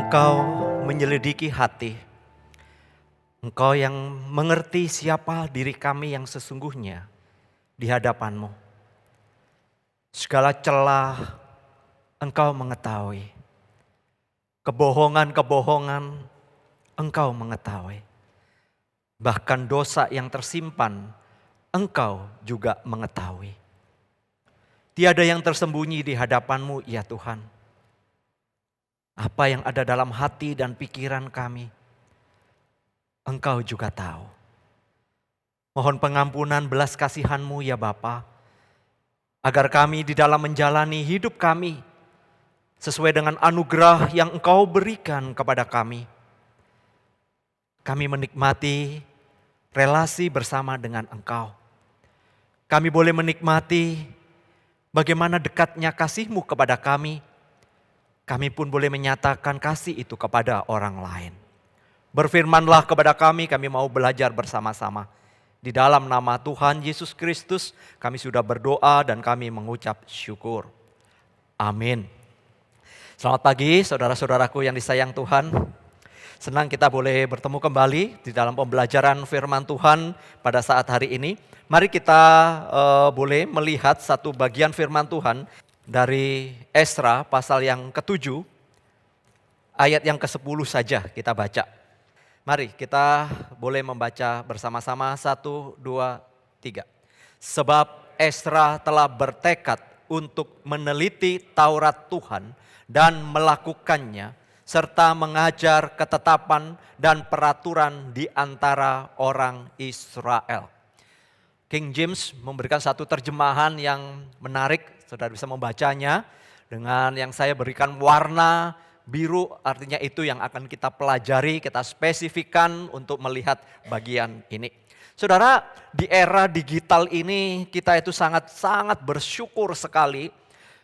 Engkau menyelidiki hati. Engkau yang mengerti siapa diri kami yang sesungguhnya di hadapan-Mu. Segala celah Engkau mengetahui. Kebohongan-kebohongan Engkau mengetahui. Bahkan dosa yang tersimpan Engkau juga mengetahui. Tiada yang tersembunyi di hadapan-Mu ya Tuhan. Apa yang ada dalam hati dan pikiran kami, Engkau juga tahu. Mohon pengampunan belas kasihan-Mu ya Bapa, agar kami di dalam menjalani hidup kami sesuai dengan anugerah yang Engkau berikan kepada kami. Kami menikmati relasi bersama dengan Engkau. Kami boleh menikmati bagaimana dekatnya kasih-Mu kepada kami. Kami pun boleh menyatakan kasih itu kepada orang lain. Berfirmanlah kepada kami mau belajar bersama-sama. Di dalam nama Tuhan Yesus Kristus kami sudah berdoa dan kami mengucap syukur. Amin. Selamat pagi saudara-saudaraku yang disayang Tuhan. Senang kita boleh bertemu kembali di dalam pembelajaran firman Tuhan pada saat hari ini. Mari kita boleh melihat satu bagian firman Tuhan dari Esra pasal yang ke-7, ayat yang ke-10 saja kita baca. Mari kita boleh membaca bersama-sama 1, 2, 3. Sebab Esra telah bertekad untuk meneliti Taurat Tuhan dan melakukannya, serta mengajar ketetapan dan peraturan di antara orang Israel. King James memberikan satu terjemahan yang menarik. Saudara bisa membacanya dengan yang saya berikan warna biru, artinya itu yang akan kita pelajari, kita spesifikkan untuk melihat bagian ini. Saudara, di era digital ini kita itu sangat bersyukur sekali.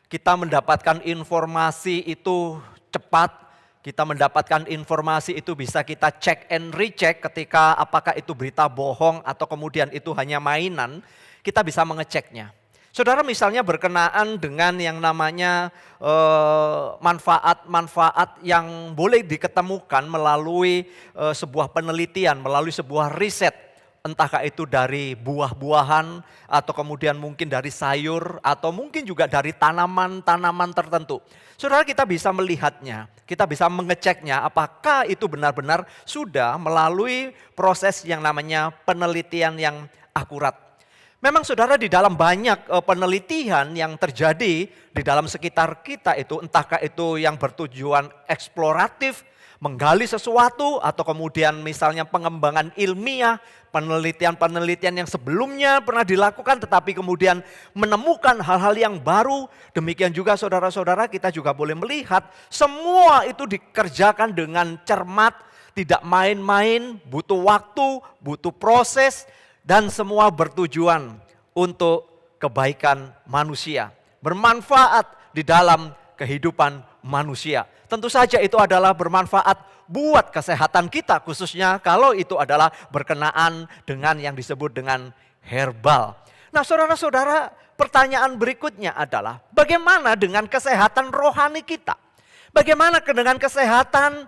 Kita mendapatkan informasi itu cepat, kita mendapatkan informasi itu bisa kita cek and recheck ketika apakah itu berita bohong atau kemudian itu hanya mainan, kita bisa mengeceknya. Saudara misalnya berkenaan dengan yang namanya manfaat-manfaat yang boleh diketemukan melalui sebuah penelitian, melalui sebuah riset. Entahkah itu dari buah-buahan atau kemudian mungkin dari sayur atau mungkin juga dari tanaman-tanaman tertentu. Saudara kita bisa melihatnya, kita bisa mengeceknya apakah itu benar-benar sudah melalui proses yang namanya penelitian yang akurat. Memang saudara di dalam banyak penelitian yang terjadi di dalam sekitar kita itu, entahkah itu yang bertujuan eksploratif, menggali sesuatu, atau kemudian misalnya pengembangan ilmiah, penelitian-penelitian yang sebelumnya pernah dilakukan tetapi kemudian menemukan hal-hal yang baru. Demikian juga saudara-saudara kita juga boleh melihat semua itu dikerjakan dengan cermat, tidak main-main, butuh waktu, butuh proses. Dan semua bertujuan untuk kebaikan manusia. Bermanfaat di dalam kehidupan manusia. Tentu saja itu adalah bermanfaat buat kesehatan kita. Khususnya kalau itu adalah berkenaan dengan yang disebut dengan herbal. Nah saudara-saudara, pertanyaan berikutnya adalah bagaimana dengan kesehatan rohani kita? Bagaimana dengan kesehatan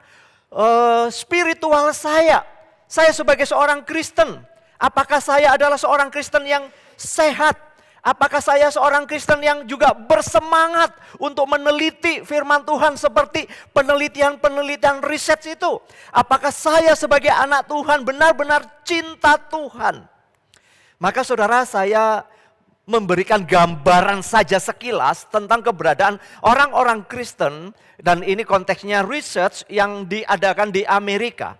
spiritual saya? Saya sebagai seorang Kristen, apakah saya adalah seorang Kristen yang sehat? Apakah saya seorang Kristen yang juga bersemangat untuk meneliti firman Tuhan seperti penelitian-penelitian riset itu? Apakah saya sebagai anak Tuhan benar-benar cinta Tuhan? Maka saudara, saya memberikan gambaran saja sekilas tentang keberadaan orang-orang Kristen, dan ini konteksnya research yang diadakan di Amerika.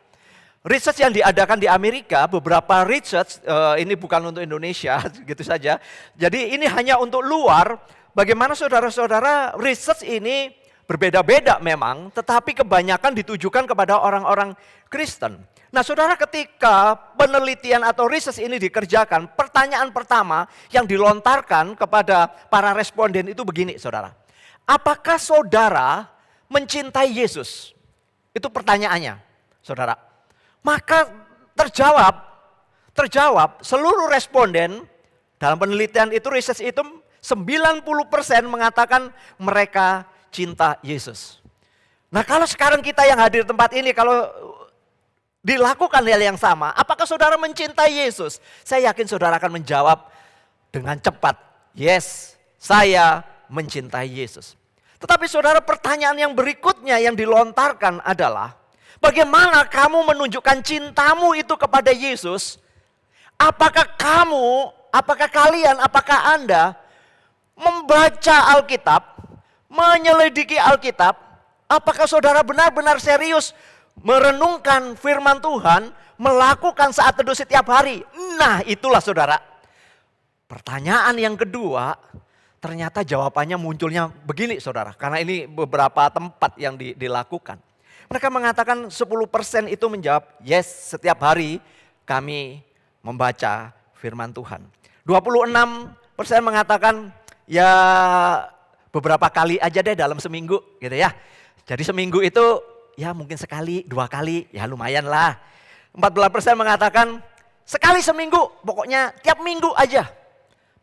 Research yang diadakan di Amerika, beberapa research, ini bukan untuk Indonesia, gitu saja. Jadi ini hanya untuk luar, bagaimana saudara-saudara research ini berbeda-beda memang, tetapi kebanyakan ditujukan kepada orang-orang Kristen. Nah saudara, ketika penelitian atau research ini dikerjakan, pertanyaan pertama yang dilontarkan kepada para responden itu begini saudara. Apakah saudara mencintai Yesus? Itu pertanyaannya saudara. Maka terjawab seluruh responden dalam penelitian itu, research itu 90% mengatakan mereka cinta Yesus. Nah kalau sekarang kita yang hadir di tempat ini, kalau dilakukan hal yang sama, apakah saudara mencintai Yesus? Saya yakin saudara akan menjawab dengan cepat, yes, saya mencintai Yesus. Tetapi saudara, pertanyaan yang berikutnya yang dilontarkan adalah, bagaimana kamu menunjukkan cintamu itu kepada Yesus? Apakah kalian, apakah Anda membaca Alkitab, menyelidiki Alkitab? Apakah saudara benar-benar serius merenungkan firman Tuhan, melakukan saat teduh setiap hari? Nah itulah saudara. Pertanyaan yang kedua, ternyata jawabannya munculnya begini saudara. Karena ini beberapa tempat yang dilakukan. Mereka mengatakan 10% itu menjawab, yes, setiap hari kami membaca firman Tuhan. 26% mengatakan, ya beberapa kali aja deh dalam seminggu gitu ya. Jadi seminggu itu ya mungkin sekali, 2 kali, ya lumayan lah. 14% mengatakan sekali seminggu, pokoknya tiap minggu aja.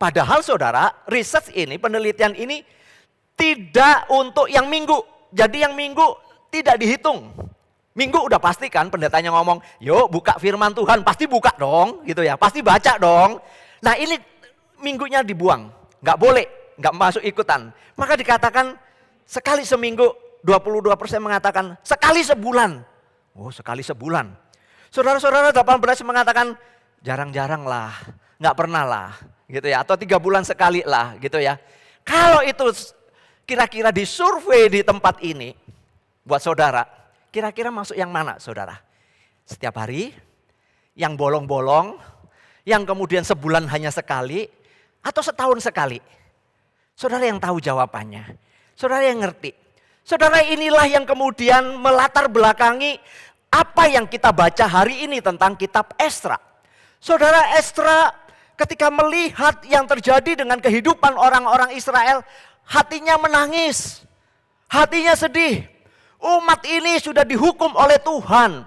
Padahal saudara, riset ini, penelitian ini tidak untuk yang minggu. Jadi yang minggu tidak dihitung. Minggu udah pasti kan pendetanya ngomong, yuk buka firman Tuhan, pasti buka dong gitu ya, pasti baca dong. Nah ini minggunya dibuang, nggak boleh, nggak masuk ikutan. Maka dikatakan sekali seminggu, 22% mengatakan sekali sebulan. Oh sekali sebulan. Saudara-saudara 18 mengatakan jarang-jarang lah, nggak pernah lah gitu ya. Atau 3 bulan sekali lah gitu ya. Kalau itu kira-kira disurvei di tempat ini buat saudara, kira-kira masuk yang mana saudara? Setiap hari, yang bolong-bolong, yang kemudian sebulan hanya sekali, atau setahun sekali? Saudara yang tahu jawabannya, saudara yang ngerti. Saudara inilah yang kemudian melatar belakangi apa yang kita baca hari ini tentang kitab Esra. Saudara, Esra ketika melihat yang terjadi dengan kehidupan orang-orang Israel, hatinya menangis, hatinya sedih. Umat ini sudah dihukum oleh Tuhan.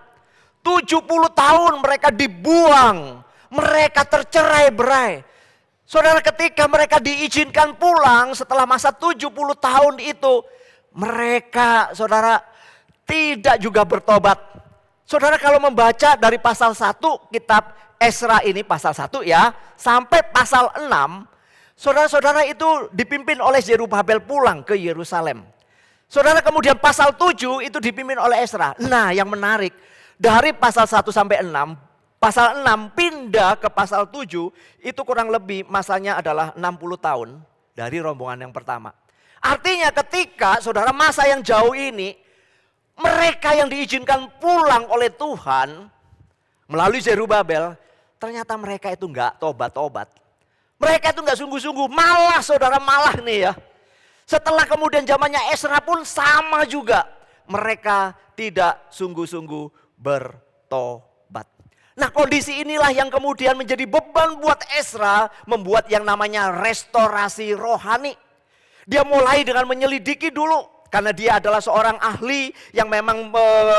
70 tahun mereka dibuang, mereka tercerai-berai. Saudara, ketika mereka diizinkan pulang setelah masa 70 tahun itu, mereka, saudara, tidak juga bertobat. Saudara kalau membaca dari pasal 1 kitab Esra ini, pasal 1 ya, sampai pasal 6, saudara-saudara itu dipimpin oleh Zerubabel pulang ke Yerusalem. Saudara kemudian pasal 7 itu dipimpin oleh Esra. Nah yang menarik, dari pasal 1 sampai 6, pasal 6 pindah ke pasal 7, itu kurang lebih masanya adalah 60 tahun dari rombongan yang pertama. Artinya ketika saudara masa yang jauh ini, mereka yang diizinkan pulang oleh Tuhan melalui Zerubabel, ternyata mereka itu enggak tobat-tobat. Mereka itu enggak sungguh-sungguh, malah saudara malah nih ya. Setelah kemudian zamannya Esra pun sama juga. Mereka tidak sungguh-sungguh bertobat. Nah kondisi inilah yang kemudian menjadi beban buat Esra, membuat yang namanya restorasi rohani. Dia mulai dengan menyelidiki dulu, karena dia adalah seorang ahli yang memang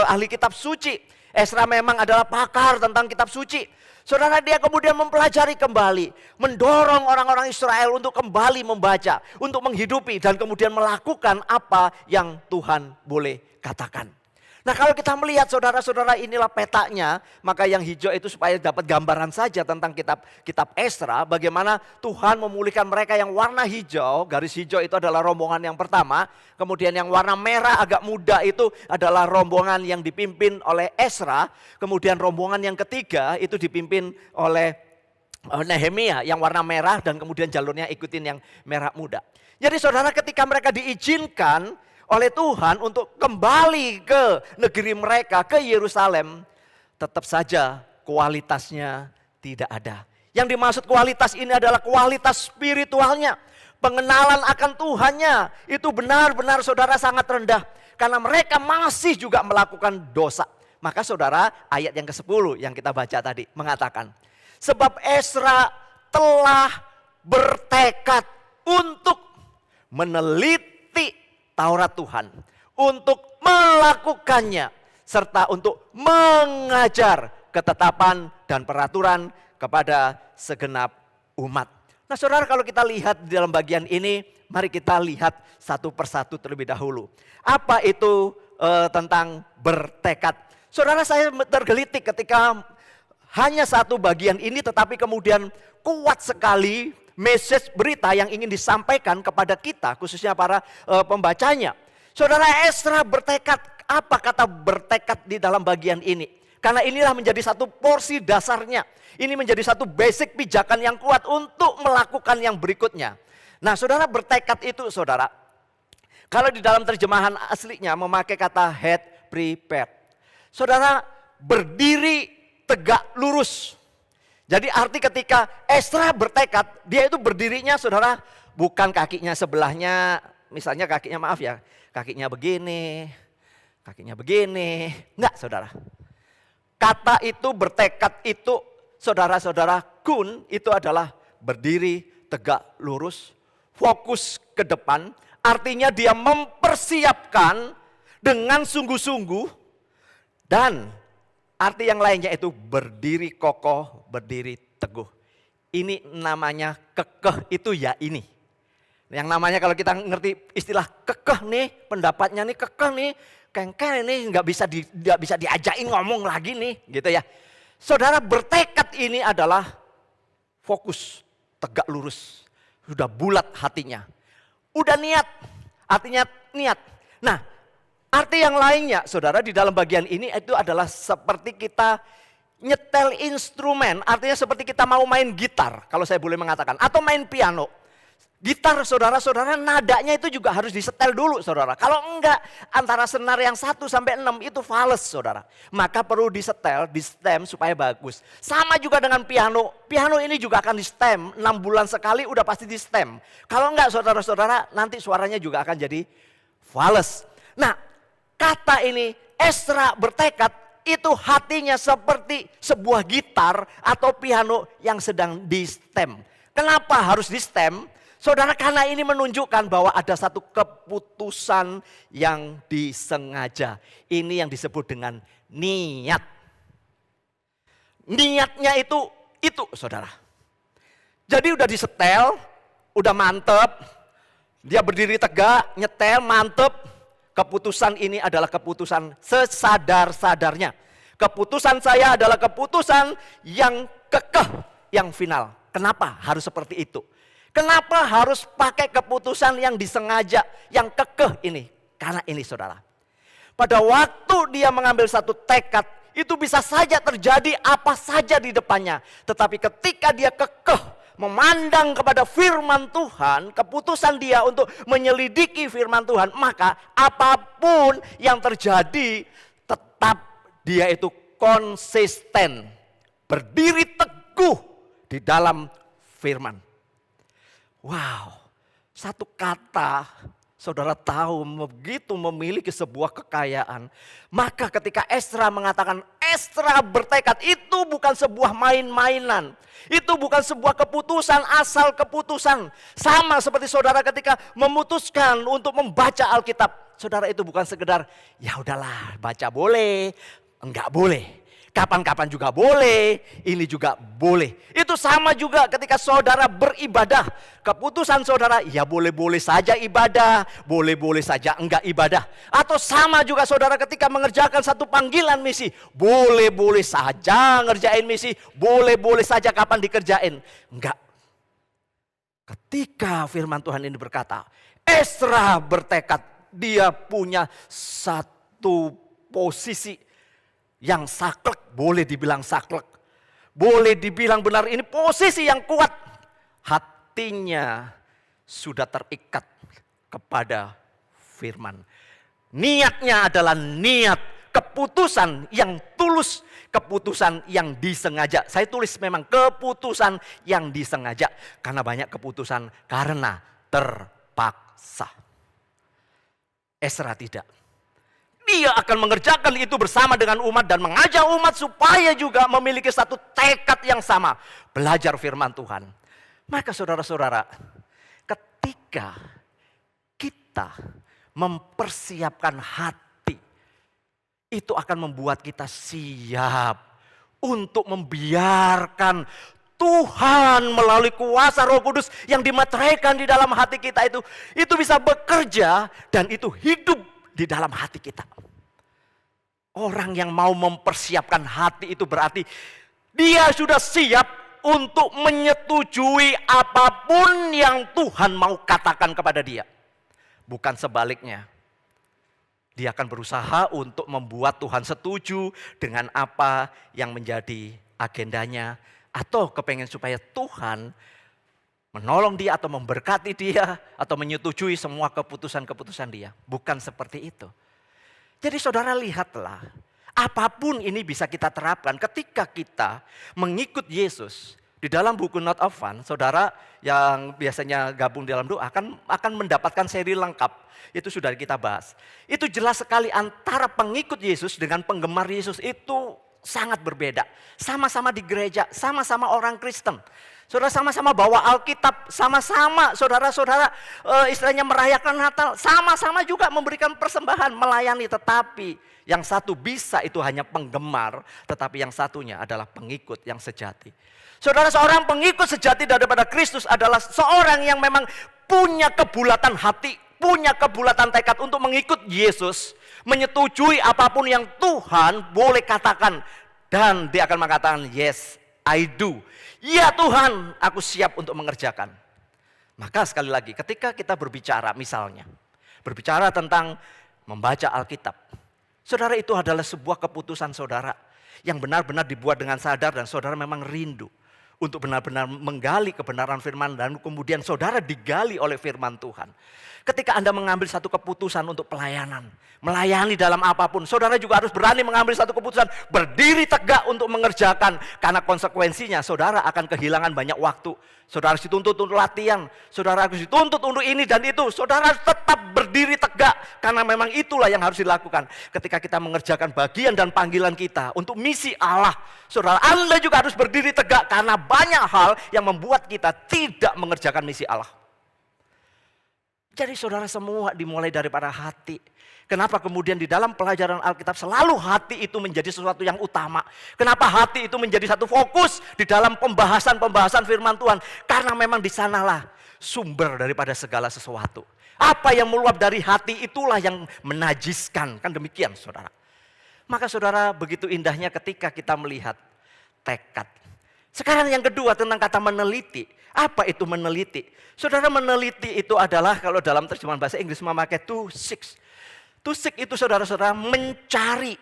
ahli kitab suci. Esra memang adalah pakar tentang kitab suci. Saudara, dia kemudian mempelajari kembali, mendorong orang-orang Israel untuk kembali membaca, untuk menghidupi dan kemudian melakukan apa yang Tuhan boleh katakan. Nah kalau kita melihat saudara-saudara inilah petanya, maka yang hijau itu supaya dapat gambaran saja tentang kitab Esra, bagaimana Tuhan memulihkan mereka yang warna hijau, garis hijau itu adalah rombongan yang pertama, kemudian yang warna merah agak muda itu adalah rombongan yang dipimpin oleh Esra, kemudian rombongan yang ketiga itu dipimpin oleh Nehemia yang warna merah dan kemudian jalurnya ikutin yang merah muda. Jadi saudara ketika mereka diizinkan oleh Tuhan untuk kembali ke negeri mereka, ke Yerusalem, tetap saja kualitasnya tidak ada. Yang dimaksud kualitas ini adalah kualitas spiritualnya. Pengenalan akan Tuhannya itu benar-benar saudara sangat rendah. Karena mereka masih juga melakukan dosa. Maka saudara ayat yang ke-10 yang kita baca tadi mengatakan, sebab Esra telah bertekad untuk meneliti Taurat Tuhan, untuk melakukannya, serta untuk mengajar ketetapan dan peraturan kepada segenap umat. Nah saudara kalau kita lihat di dalam bagian ini, mari kita lihat satu persatu terlebih dahulu. Apa itu tentang bertekad. Saudara, saya tergelitik ketika hanya satu bagian ini tetapi kemudian kuat sekali message berita yang ingin disampaikan kepada kita, khususnya para pembacanya. Saudara, Ezra bertekad. Apa kata bertekad di dalam bagian ini? Karena inilah menjadi satu porsi dasarnya. Ini menjadi satu basic pijakan yang kuat untuk melakukan yang berikutnya. Nah, saudara, bertekad itu, saudara, kalau di dalam terjemahan aslinya memakai kata head prepared. Saudara, berdiri tegak lurus. Jadi arti ketika Ezra bertekad, dia itu berdirinya, saudara, bukan kakinya sebelahnya, misalnya kakinya, maaf ya, kakinya begini, enggak, saudara. Kata itu bertekad itu, saudara-saudara, kun itu adalah berdiri tegak lurus, fokus ke depan, artinya dia mempersiapkan dengan sungguh-sungguh, dan arti yang lainnya itu berdiri kokoh, berdiri teguh. Ini namanya kekeh itu ya ini. Yang namanya kalau kita ngerti istilah kekeh nih, pendapatnya nih kekeh nih, kengkel nih nggak bisa diajakin ngomong lagi nih, gitu ya. Saudara, bertekad ini adalah fokus, tegak lurus, sudah bulat hatinya, udah niat, artinya niat. Nah, arti yang lainnya, saudara, di dalam bagian ini itu adalah seperti kita nyetel instrumen, artinya seperti kita mau main gitar, kalau saya boleh mengatakan, atau main piano. Gitar, saudara-saudara, nadanya itu juga harus disetel dulu, saudara. Kalau enggak, antara senar yang 1 sampai 6 itu fals, saudara. Maka perlu disetel, di stem supaya bagus. Sama juga dengan piano. Piano ini juga akan di stem, 6 bulan sekali udah pasti di stem. Kalau enggak, saudara-saudara, nanti suaranya juga akan jadi fals. Nah, kata ini, Ezra bertekad, itu hatinya seperti sebuah gitar atau piano yang sedang di stem. Kenapa harus di stem? Saudara, karena ini menunjukkan bahwa ada satu keputusan yang disengaja. Ini yang disebut dengan niat. Niatnya itu saudara. Jadi udah disetel, udah mantep. Dia berdiri tegak, nyetel, mantep. Keputusan ini adalah keputusan sesadar-sadarnya. Keputusan saya adalah keputusan yang kekeh, yang final. Kenapa harus seperti itu? Kenapa harus pakai keputusan yang disengaja, yang kekeh ini? Karena ini, saudara. Pada waktu dia mengambil satu tekad, itu bisa saja terjadi apa saja di depannya. Tetapi ketika dia kekeh memandang kepada firman Tuhan, keputusan dia untuk menyelidiki firman Tuhan, maka apapun yang terjadi, tetap dia itu konsisten, berdiri teguh di dalam firman. Wow, satu kata, saudara tahu, begitu memiliki sebuah kekayaan. Maka ketika Ezra mengatakan Ezra bertekad, itu bukan sebuah main-mainan. Itu bukan sebuah keputusan, asal keputusan. Sama seperti saudara ketika memutuskan untuk membaca Alkitab. Saudara, itu bukan sekedar, ya udahlah baca boleh, enggak boleh. Kapan-kapan juga boleh, ini juga boleh. Itu sama juga ketika saudara beribadah. Keputusan saudara, ya boleh-boleh saja ibadah, boleh-boleh saja enggak ibadah. Atau sama juga saudara ketika mengerjakan satu panggilan misi. Boleh-boleh saja ngerjain misi, boleh-boleh saja kapan dikerjain. Enggak. Ketika firman Tuhan ini berkata, Ezra bertekad, dia punya satu posisi yang saklek, boleh dibilang saklek, boleh dibilang benar, ini posisi yang kuat. Hatinya sudah terikat kepada firman. Niatnya adalah niat keputusan yang tulus, keputusan yang disengaja. Saya tulis memang keputusan yang disengaja, karena banyak keputusan karena terpaksa. Ezra tidak. Dia akan mengerjakan itu bersama dengan umat dan mengajak umat supaya juga memiliki satu tekad yang sama. Belajar firman Tuhan. Maka saudara-saudara, ketika kita mempersiapkan hati, itu akan membuat kita siap untuk membiarkan Tuhan melalui kuasa Roh Kudus yang dimeteraikan di dalam hati kita itu bisa bekerja dan itu hidup di dalam hati kita. Orang yang mau mempersiapkan hati itu berarti dia sudah siap untuk menyetujui apapun yang Tuhan mau katakan kepada dia. Bukan sebaliknya. Dia akan berusaha untuk membuat Tuhan setuju dengan apa yang menjadi agendanya. Atau kepengen supaya Tuhan menolong dia atau memberkati dia. Atau menyetujui semua keputusan-keputusan dia. Bukan seperti itu. Jadi saudara lihatlah, apapun ini bisa kita terapkan ketika kita mengikut Yesus. Di dalam buku Not of Fun, saudara yang biasanya gabung dalam doa akan mendapatkan seri lengkap. Itu sudah kita bahas. Itu jelas sekali antara pengikut Yesus dengan penggemar Yesus itu sangat berbeda. Sama-sama di gereja, sama-sama orang Kristen. Saudara sama-sama bawa Alkitab, sama-sama saudara-saudara istilahnya merayakan Natal, sama-sama juga memberikan persembahan, melayani. Tetapi yang satu bisa itu hanya penggemar, tetapi yang satunya adalah pengikut yang sejati. Saudara, seorang pengikut sejati daripada Kristus adalah seorang yang memang punya kebulatan hati, punya kebulatan tekad untuk mengikut Yesus, menyetujui apapun yang Tuhan boleh katakan. Dan dia akan mengatakan, yes, I do. Ya Tuhan, aku siap untuk mengerjakan. Maka sekali lagi, ketika kita berbicara misalnya, berbicara tentang membaca Alkitab. Saudara, itu adalah sebuah keputusan saudara yang benar-benar dibuat dengan sadar dan saudara memang rindu untuk benar-benar menggali kebenaran firman dan kemudian saudara digali oleh firman Tuhan. Ketika Anda mengambil satu keputusan untuk pelayanan, melayani dalam apapun, saudara juga harus berani mengambil satu keputusan, berdiri tegak untuk mengerjakan. Karena konsekuensinya saudara akan kehilangan banyak waktu. Saudara harus dituntut untuk latihan, saudara harus dituntut untuk ini dan itu. Saudara harus tetap berdiri tegak, karena memang itulah yang harus dilakukan. Ketika kita mengerjakan bagian dan panggilan kita untuk misi Allah, saudara, Anda juga harus berdiri tegak, karena banyak hal yang membuat kita tidak mengerjakan misi Allah. Jadi saudara, semua dimulai daripada hati. Kenapa kemudian di dalam pelajaran Alkitab selalu hati itu menjadi sesuatu yang utama? Kenapa hati itu menjadi satu fokus di dalam pembahasan firman Tuhan? Karena memang di sanalah sumber daripada segala sesuatu. Apa yang meluap dari hati itulah yang menajiskan. Kan demikian saudara. Maka saudara, begitu indahnya ketika kita melihat tekad. Sekarang yang kedua tentang kata meneliti. Apa itu meneliti? Saudara, meneliti itu adalah kalau dalam terjemahan bahasa Inggris memakai to seek. To seek itu saudara-saudara mencari,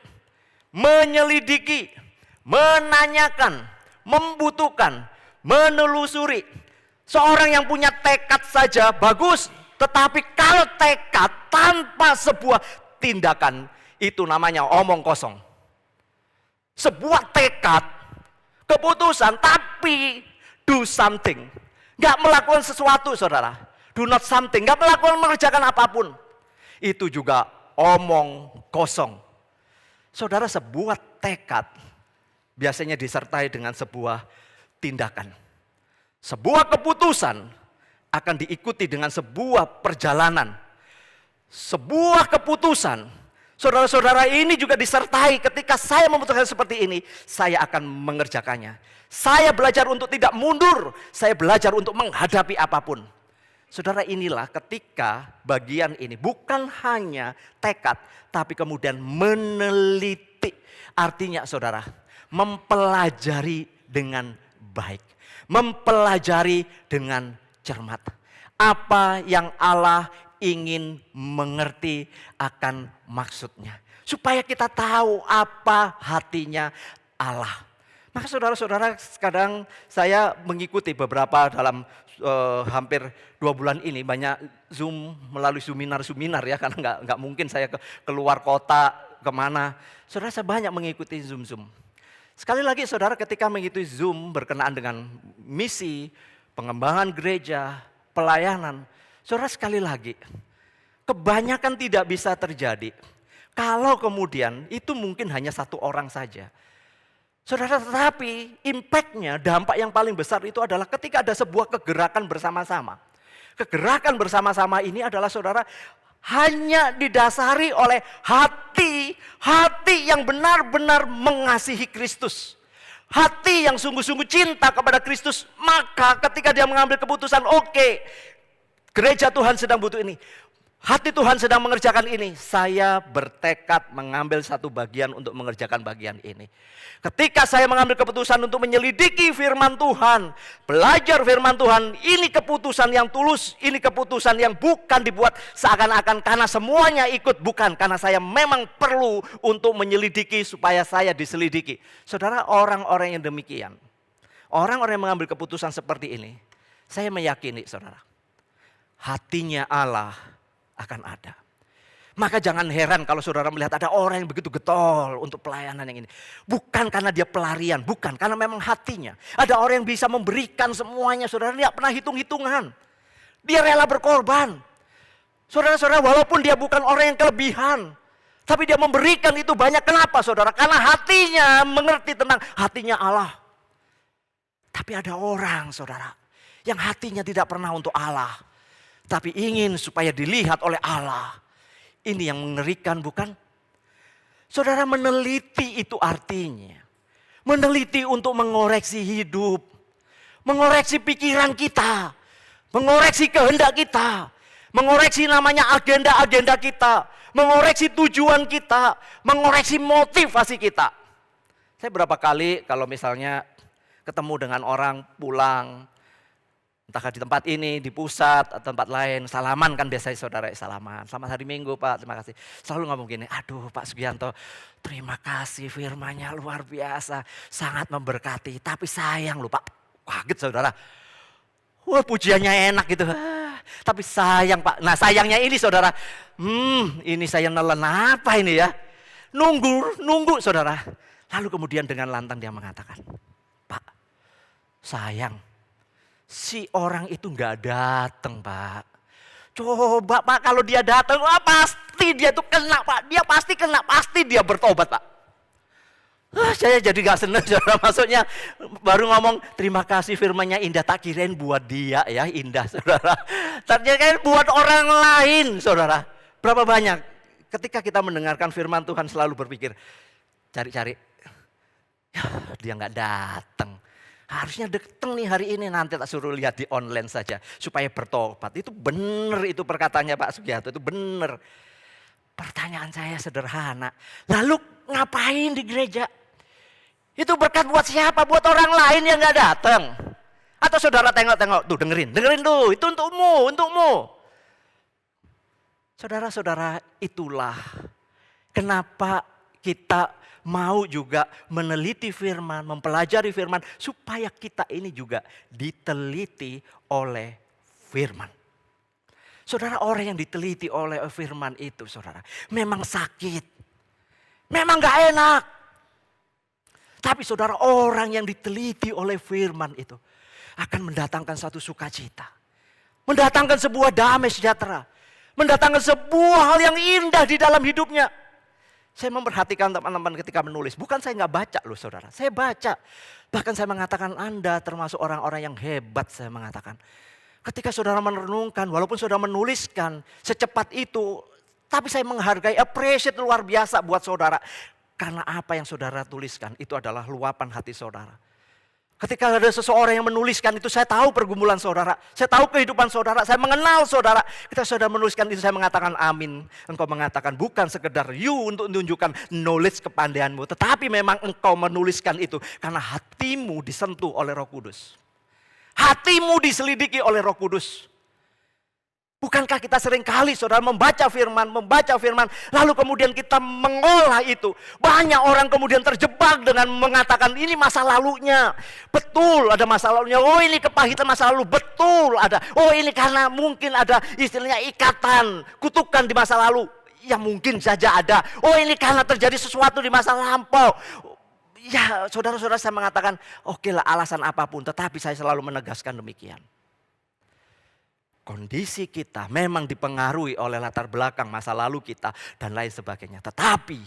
menyelidiki, menanyakan, membutuhkan, menelusuri. Seorang yang punya tekad saja bagus, tetapi kalau tekad tanpa sebuah tindakan itu namanya omong kosong. Sebuah tekad, keputusan tapi do something. Gak melakukan sesuatu saudara. Do not something. Gak melakukan mengerjakan apapun. Itu juga omong kosong. Saudara, sebuah tekad biasanya disertai dengan sebuah tindakan. Sebuah keputusan akan diikuti dengan sebuah perjalanan. Sebuah keputusan, saudara-saudara, ini juga disertai ketika saya memutuskan seperti ini, saya akan mengerjakannya. Saya belajar untuk tidak mundur, saya belajar untuk menghadapi apapun. Saudara, inilah ketika bagian ini bukan hanya tekad, tapi kemudian meneliti. Artinya saudara, mempelajari dengan baik. Mempelajari dengan cermat. Apa yang Allah ingin mengerti akan maksudnya. Supaya kita tahu apa hatinya Allah. Maka saudara-saudara, kadang saya mengikuti beberapa dalam hampir 2 bulan ini banyak Zoom melalui seminar ya, karena nggak mungkin saya keluar kota kemana. Saudara, saya banyak mengikuti Zoom. Sekali lagi saudara, ketika mengikuti Zoom berkenaan dengan misi, pengembangan gereja, pelayanan, saudara, sekali lagi kebanyakan tidak bisa terjadi kalau kemudian itu mungkin hanya satu orang saja. Saudara, tetapi impact-nya, dampak yang paling besar itu adalah ketika ada sebuah kegerakan bersama-sama. Kegerakan bersama-sama ini adalah saudara hanya didasari oleh hati yang benar-benar mengasihi Kristus. Hati yang sungguh-sungguh cinta kepada Kristus. Maka ketika dia mengambil keputusan, oke, gereja Tuhan sedang butuh ini. hati Tuhan sedang mengerjakan ini, saya bertekad mengambil satu bagian untuk mengerjakan bagian ini. Ketika saya mengambil keputusan untuk menyelidiki firman Tuhan, belajar firman Tuhan, ini keputusan yang tulus, ini keputusan yang bukan dibuat seakan-akan karena semuanya ikut, bukan, karena saya memang perlu untuk menyelidiki supaya saya diselidiki. Saudara, orang-orang yang demikian, orang-orang yang mengambil keputusan seperti ini, saya meyakini saudara, hatinya Allah akan ada. Maka jangan heran kalau saudara melihat ada orang yang begitu getol untuk pelayanan yang ini. Bukan karena dia pelarian, bukan, karena memang hatinya. Ada orang yang bisa memberikan semuanya, saudara, dia pernah hitung-hitungan. Dia rela berkorban. Saudara-saudara, walaupun dia bukan orang yang kelebihan, tapi dia memberikan itu banyak. Kenapa saudara? Karena hatinya mengerti tentang hatinya Allah. Tapi ada orang saudara, yang hatinya tidak pernah untuk Allah, tapi ingin supaya dilihat oleh Allah. Ini yang mengerikan, bukan? Saudara, meneliti itu artinya meneliti untuk mengoreksi hidup, mengoreksi pikiran kita, mengoreksi kehendak kita, mengoreksi namanya agenda-agenda kita, mengoreksi tujuan kita, mengoreksi motivasi kita. Saya berapa kali kalau misalnya ketemu dengan orang pulang, entah di tempat ini, di pusat, atau tempat lain, salaman kan biasanya saudara, salaman. Selamat hari Minggu Pak, terima kasih. Selalu ngomong gini, aduh Pak Sugianto, terima kasih firman-Nya luar biasa, sangat memberkati. Tapi sayang loh Pak, kaget saudara. Wah pujiannya enak gitu, tapi sayang Pak. Nah sayangnya ini saudara, ini saya nelen apa ini ya? Nunggu saudara. Lalu kemudian dengan lantang dia mengatakan, Pak, sayang. Si orang itu nggak datang Pak. Coba Pak kalau dia datang, wah pasti dia tuh kena Pak. Dia pasti kena, pasti dia bertobat Pak. Saya jadi gak senang saudara, maksudnya baru ngomong terima kasih firman-Nya indah, tak kirain buat dia ya indah saudara. Ternyata kan buat orang lain saudara. Berapa banyak ketika kita mendengarkan firman Tuhan selalu berpikir, cari-cari, ya, dia nggak datang. Harusnya datang nih hari ini, nanti tak suruh lihat di online saja supaya bertobat. Itu benar itu perkataannya Pak Sugianto, itu benar. Pertanyaan saya sederhana, lalu ngapain di gereja? Itu berkat buat siapa? Buat orang lain yang gak datang? Atau saudara tengok-tengok, tuh dengerin tuh, itu untukmu. Saudara-saudara, itulah kenapa kita mau juga meneliti firman, mempelajari firman, supaya kita ini juga diteliti oleh firman. Saudara, orang yang diteliti oleh firman itu saudara, memang sakit, memang gak enak. Tapi saudara, orang yang diteliti oleh firman itu akan mendatangkan satu sukacita. Mendatangkan sebuah damai sejahtera. Mendatangkan sebuah hal yang indah di dalam hidupnya. Saya memperhatikan teman-teman ketika menulis. Bukan saya nggak baca loh saudara. Saya baca. Bahkan saya mengatakan Anda termasuk orang-orang yang hebat, saya mengatakan. Ketika saudara merenungkan, walaupun saudara menuliskan secepat itu. Tapi saya menghargai, appreciate luar biasa buat saudara. Karena apa yang saudara tuliskan itu adalah luapan hati saudara. Ketika ada seseorang yang menuliskan itu, saya tahu pergumulan saudara. Saya tahu kehidupan saudara, saya mengenal saudara. Ketika saudara menuliskan itu, saya mengatakan amin. Engkau mengatakan bukan sekedar untuk menunjukkan knowledge kepandaianmu. Tetapi memang engkau menuliskan itu karena hatimu disentuh oleh Roh Kudus. Hatimu diselidiki oleh Roh Kudus. Bukankah kita sering kali saudara membaca firman, lalu kemudian kita mengolah itu. Banyak orang kemudian terjebak dengan mengatakan ini masa lalunya. Betul ada masa lalunya, oh ini kepahitan masa lalu, betul ada. Oh ini karena mungkin ada istilahnya ikatan, kutukan di masa lalu. Ya mungkin saja ada. Oh ini karena terjadi sesuatu di masa lampau. Ya saudara-saudara, saya mengatakan oke lah alasan apapun, tetapi saya selalu menegaskan demikian. Kondisi kita memang dipengaruhi oleh latar belakang masa lalu kita dan lain sebagainya. Tetapi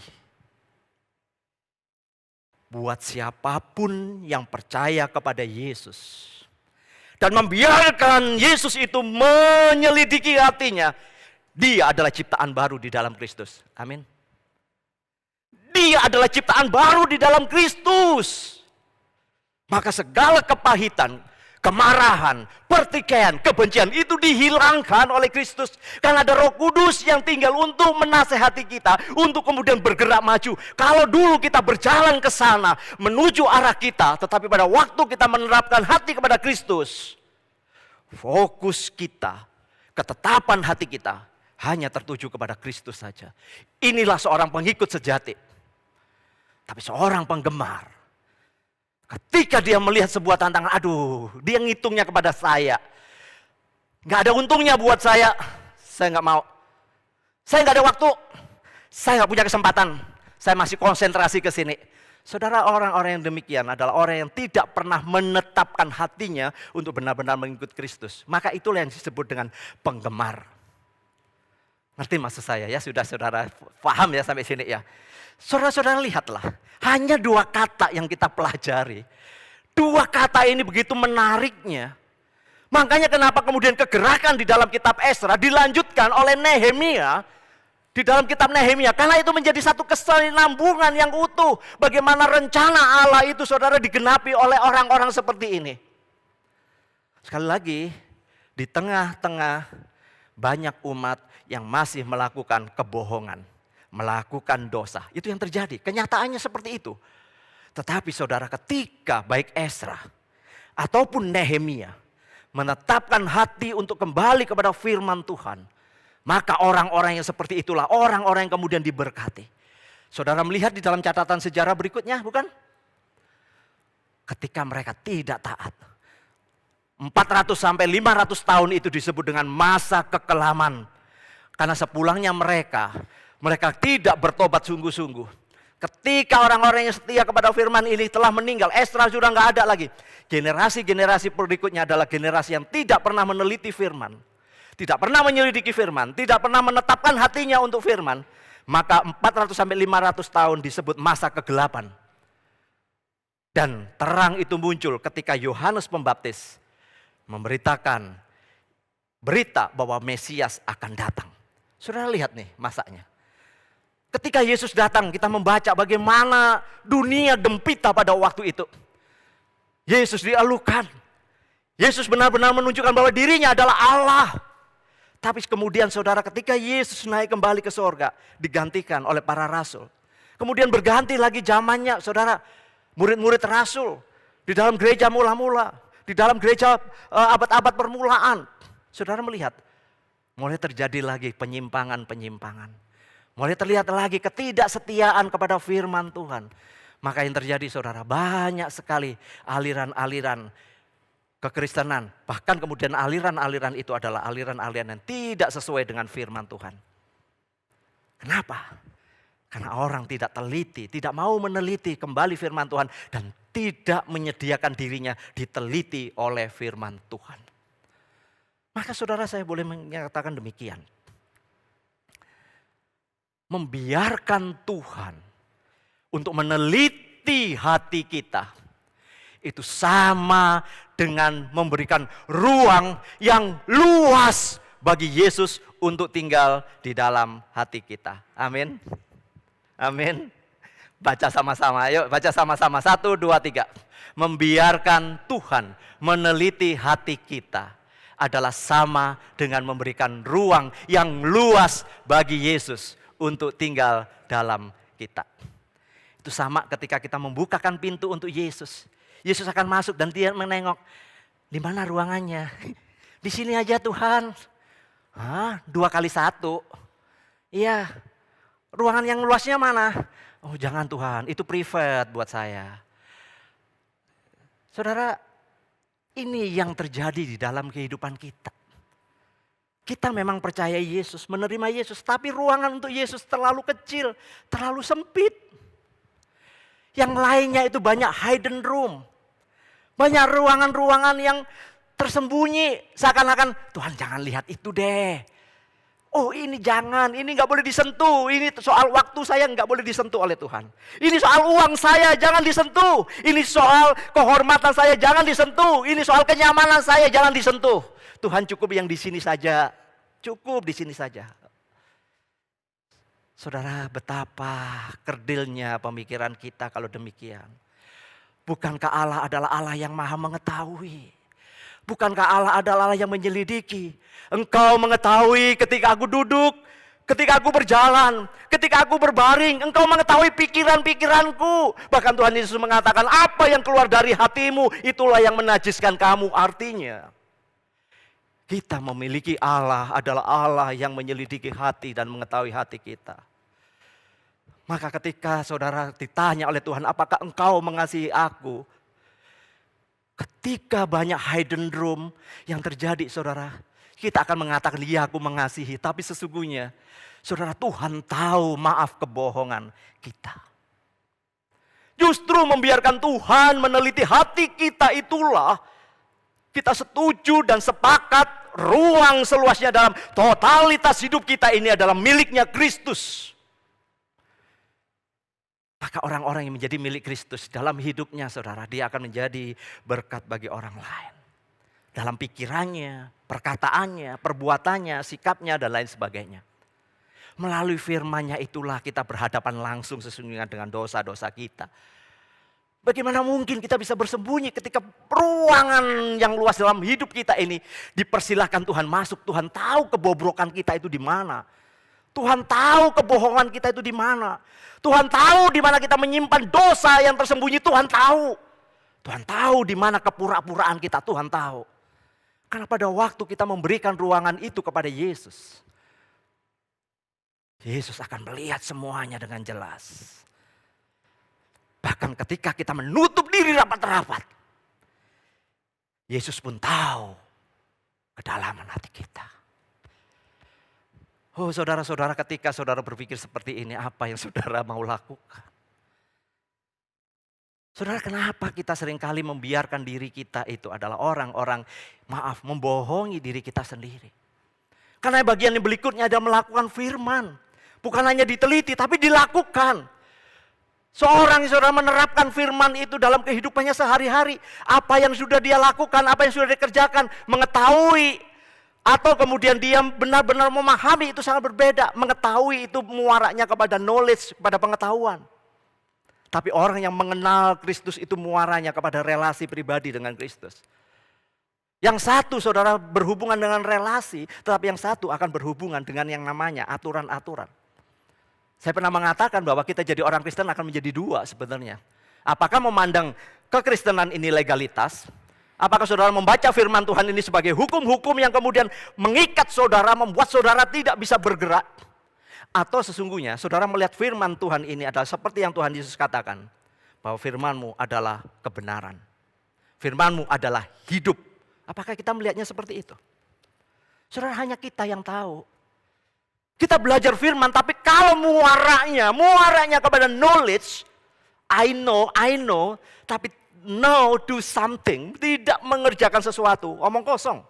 buat siapapun yang percaya kepada Yesus dan membiarkan Yesus itu menyelidiki hatinya, dia adalah ciptaan baru di dalam Kristus. Amin. Dia adalah ciptaan baru di dalam Kristus. Maka segala kepahitan, kemarahan, pertikaian, kebencian itu dihilangkan oleh Kristus. Karena ada Roh Kudus yang tinggal untuk menasehati kita, untuk kemudian bergerak maju. Kalau dulu kita berjalan ke sana, menuju arah kita, tetapi pada waktu kita menerapkan hati kepada Kristus, fokus kita, ketetapan hati kita, hanya tertuju kepada Kristus saja. Inilah seorang pengikut sejati. Tapi seorang penggemar, ketika dia melihat sebuah tantangan, aduh, dia ngitungnya kepada saya. Gak ada untungnya buat saya gak mau. Saya gak ada waktu, saya gak punya kesempatan, saya masih konsentrasi ke sini. Saudara, orang-orang yang demikian adalah orang yang tidak pernah menetapkan hatinya untuk benar-benar mengikut Kristus. Maka itulah yang disebut dengan penggemar. Ngerti maksud saya ya, sudah saudara paham ya sampai sini ya. Saudara-saudara lihatlah, hanya 2 kata yang kita pelajari. 2 kata ini begitu menariknya. Makanya kenapa kemudian kegerakan di dalam kitab Esra dilanjutkan oleh Nehemia. Di dalam kitab Nehemia, karena itu menjadi satu kesinambungan yang utuh. Bagaimana rencana Allah itu saudara digenapi oleh orang-orang seperti ini. Sekali lagi, di tengah-tengah banyak umat yang masih melakukan kebohongan, melakukan dosa. Itu yang terjadi, kenyataannya seperti itu. Tetapi saudara, ketika baik Esra ataupun Nehemia menetapkan hati untuk kembali kepada firman Tuhan, maka orang-orang yang seperti itulah orang-orang yang kemudian diberkati. Saudara melihat di dalam catatan sejarah berikutnya, bukan? Ketika mereka tidak taat, 400 sampai 500 tahun itu disebut dengan masa kekelaman. Karena sepulangnya mereka tidak bertobat sungguh-sungguh. Ketika orang-orang yang setia kepada firman ini telah meninggal, Esra sudah nggak ada lagi. Generasi-generasi berikutnya adalah generasi yang tidak pernah meneliti firman, tidak pernah menyelidiki firman, tidak pernah menetapkan hatinya untuk firman. Maka 400 sampai 500 tahun disebut masa kegelapan. Dan terang itu muncul ketika Yohanes Pembaptis memberitakan berita bahwa Mesias akan datang. Saudara lihat nih masanya. Ketika Yesus datang, kita membaca bagaimana dunia gempita pada waktu itu. Yesus dialukan. Yesus benar-benar menunjukkan bahwa dirinya adalah Allah. Tapi kemudian saudara, ketika Yesus naik kembali ke sorga, digantikan oleh para rasul. Kemudian berganti lagi zamannya, saudara, murid-murid rasul. Di dalam gereja mula-mula, di dalam gereja abad-abad permulaan. Saudara melihat, mulai terjadi lagi penyimpangan-penyimpangan. Mulai terlihat lagi ketidaksetiaan kepada firman Tuhan. Maka yang terjadi saudara, banyak sekali aliran-aliran kekristenan. Bahkan kemudian aliran-aliran itu adalah aliran-aliran yang tidak sesuai dengan firman Tuhan. Kenapa? Karena orang tidak teliti, tidak mau meneliti kembali firman Tuhan. Dan tidak menyediakan dirinya diteliti oleh firman Tuhan. Maka saudara, saya boleh menyatakan demikian. Membiarkan Tuhan untuk meneliti hati kita, itu sama dengan memberikan ruang yang luas bagi Yesus untuk tinggal di dalam hati kita. Amin. Amin. Baca sama-sama, ayo baca sama-sama. 1, 2, 3. Membiarkan Tuhan meneliti hati kita adalah sama dengan memberikan ruang yang luas bagi Yesus untuk tinggal dalam kita. Itu sama ketika kita membukakan pintu untuk Yesus. Yesus akan masuk dan dia menengok, di mana ruangannya? Di sini aja Tuhan. 2 kali 1. Iya. Ruangan yang luasnya mana? Oh jangan Tuhan, itu private buat saya. Saudara, ini yang terjadi di dalam kehidupan kita. Kita memang percaya Yesus, menerima Yesus, tapi ruangan untuk Yesus terlalu kecil, terlalu sempit. Yang lainnya itu banyak hidden room. Banyak ruangan-ruangan yang tersembunyi, seakan-akan Tuhan jangan lihat itu deh. Oh ini jangan, ini gak boleh disentuh. Ini soal waktu saya gak boleh disentuh oleh Tuhan. Ini soal uang saya jangan disentuh. Ini soal kehormatan saya jangan disentuh. Ini soal kenyamanan saya jangan disentuh. Tuhan cukup yang di sini saja. Cukup di sini saja. Saudara, betapa kerdilnya pemikiran kita kalau demikian. Bukankah Allah adalah Allah yang maha mengetahui? Bukankah Allah adalah Allah yang menyelidiki? Engkau mengetahui ketika aku duduk, ketika aku berjalan, ketika aku berbaring, engkau mengetahui pikiran-pikiranku. Bahkan Tuhan Yesus mengatakan, apa yang keluar dari hatimu, itulah yang menajiskan kamu. Artinya, kita memiliki Allah adalah Allah yang menyelidiki hati dan mengetahui hati kita. Maka ketika saudara ditanya oleh Tuhan, apakah engkau mengasihi aku? Ketika banyak hidden room yang terjadi saudara, kita akan mengatakan, iya aku mengasihi. Tapi sesungguhnya, saudara, Tuhan tahu maaf kebohongan kita. Justru membiarkan Tuhan meneliti hati kita itulah, kita setuju dan sepakat ruang seluasnya dalam totalitas hidup kita ini adalah miliknya Kristus. Maka orang-orang yang menjadi milik Kristus dalam hidupnya saudara, dia akan menjadi berkat bagi orang lain. Dalam pikirannya, perkataannya, perbuatannya, sikapnya dan lain sebagainya. Melalui firman-Nya itulah kita berhadapan langsung sesungguhnya dengan dosa-dosa kita. Bagaimana mungkin kita bisa bersembunyi ketika ruangan yang luas dalam hidup kita ini dipersilahkan Tuhan masuk. Tuhan tahu kebobrokan kita itu di mana. Tuhan tahu kebohongan kita itu di mana. Tuhan tahu di mana kita menyimpan dosa yang tersembunyi. Tuhan tahu. Tuhan tahu di mana kepura-puraan kita. Tuhan tahu. Karena pada waktu kita memberikan ruangan itu kepada Yesus, Yesus akan melihat semuanya dengan jelas. Bahkan ketika kita menutup diri rapat-rapat, Yesus pun tahu kedalaman hati kita. Oh saudara-saudara, ketika saudara berpikir seperti ini, apa yang saudara mau lakukan? Saudara, kenapa kita seringkali membiarkan diri kita itu adalah orang-orang, membohongi diri kita sendiri? Karena bagian yang berikutnya adalah melakukan firman. Bukan hanya diteliti, tapi dilakukan. Seorang yang saudara menerapkan firman itu dalam kehidupannya sehari-hari. Apa yang sudah dia lakukan, apa yang sudah dia kerjakan, mengetahui. Atau kemudian dia benar-benar memahami, itu sangat berbeda. Mengetahui itu muaranya kepada knowledge, kepada pengetahuan. Tapi orang yang mengenal Kristus itu muaranya kepada relasi pribadi dengan Kristus. Yang satu saudara berhubungan dengan relasi, tetapi yang satu akan berhubungan dengan yang namanya aturan-aturan. Saya pernah mengatakan bahwa kita jadi orang Kristen akan menjadi dua sebenarnya. Apakah memandang kekristenan ini legalitas? Apakah saudara membaca firman Tuhan ini sebagai hukum-hukum yang kemudian mengikat saudara, membuat saudara tidak bisa bergerak? Atau sesungguhnya saudara melihat firman Tuhan ini adalah seperti yang Tuhan Yesus katakan, bahwa firman-Mu adalah kebenaran. Firman-Mu adalah hidup. Apakah kita melihatnya seperti itu? Saudara, hanya kita yang tahu. Kita belajar firman, tapi kalau muaranya kepada knowledge, I know, tapi no do something, tidak mengerjakan sesuatu, omong kosong.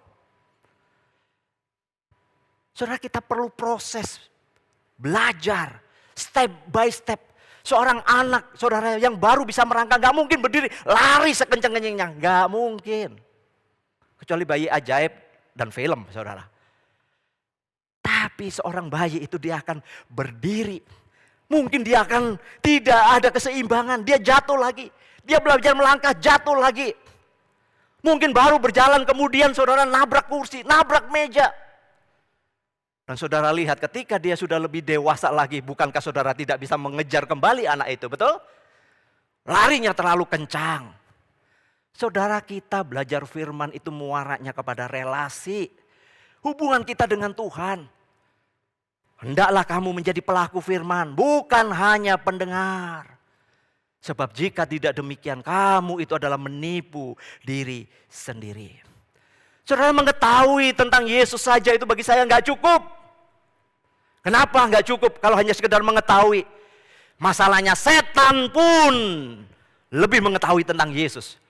Saudara, kita perlu proses, belajar, step by step. Seorang anak, saudara, yang baru bisa merangkak, gak mungkin berdiri, lari sekencang-kencangnya, gak mungkin. Kecuali bayi ajaib dan film, saudara. Tapi seorang bayi itu dia akan berdiri. Mungkin dia akan tidak ada keseimbangan, dia jatuh lagi. Dia belajar melangkah, jatuh lagi. Mungkin baru berjalan kemudian saudara nabrak kursi, nabrak meja. Dan saudara lihat ketika dia sudah lebih dewasa lagi, bukankah saudara tidak bisa mengejar kembali anak itu, betul? Larinya terlalu kencang. Saudara, kita belajar firman itu muaranya kepada relasi. Hubungan kita dengan Tuhan. Hendaklah kamu menjadi pelaku firman, bukan hanya pendengar. Sebab jika tidak demikian, kamu itu adalah menipu diri sendiri. Saudara, mengetahui tentang Yesus saja itu bagi saya nggak cukup. Kenapa nggak cukup kalau hanya sekedar mengetahui? Masalahnya setan pun lebih mengetahui tentang Yesus.